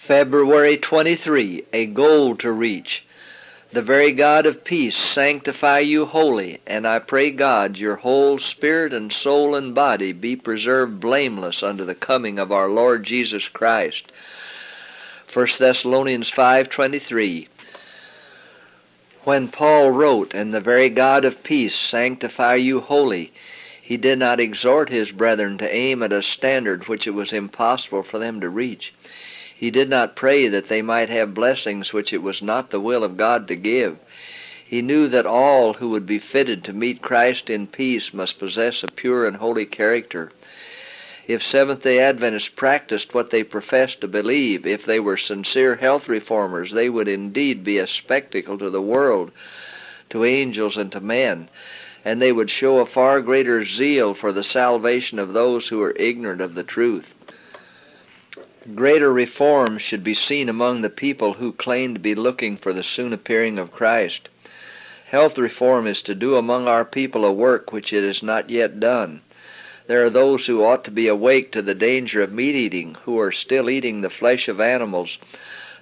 February 23, a goal to reach. The very God of peace sanctify you wholly, and I pray God your whole spirit and soul and body be preserved blameless unto the coming of our Lord Jesus Christ. 1 Thessalonians 5:23. When Paul wrote, "And the very God of peace sanctify you wholly," he did not exhort his brethren to aim at a standard which it was impossible for them to reach. He did not pray that they might have blessings which it was not the will of God to give. He knew that all who would be fitted to meet Christ in peace must possess a pure and holy character. If Seventh-day Adventists practiced what they professed to believe, if they were sincere health reformers, they would indeed be a spectacle to the world, to angels, and to men, and they would show a far greater zeal for the salvation of those who are ignorant of the truth. Greater reforms should be seen among the people who claim to be looking for the soon appearing of Christ. Health reform is to do among our people a work which it has not yet done. There are those who ought to be awake to the danger of meat eating, who are still eating the flesh of animals,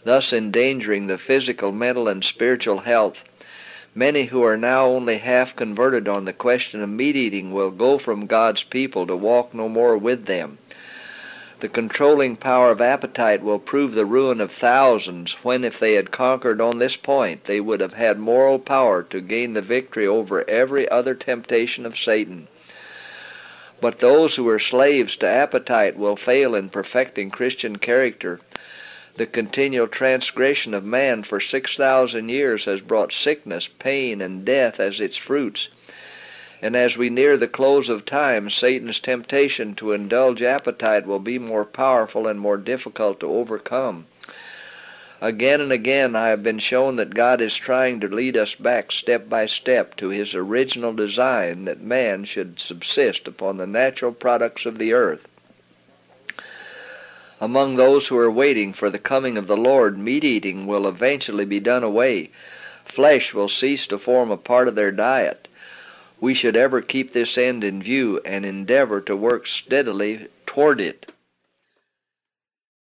thus endangering the physical, mental, and spiritual health. Many who are now only half converted on the question of meat eating will go from God's people to walk no more with them. The controlling power of appetite will prove the ruin of thousands, when if they had conquered on this point, they would have had moral power to gain the victory over every other temptation of Satan. But those who are slaves to appetite will fail in perfecting Christian character. The continual transgression of man for 6,000 years has brought sickness, pain, and death as its fruits. And as we near the close of time, Satan's temptation to indulge appetite will be more powerful and more difficult to overcome. Again and again I have been shown that God is trying to lead us back step by step to his original design that man should subsist upon the natural products of the earth. Among those who are waiting for the coming of the Lord, meat eating will eventually be done away. Flesh will cease to form a part of their diet. We should ever keep this end in view and endeavor to work steadily toward it.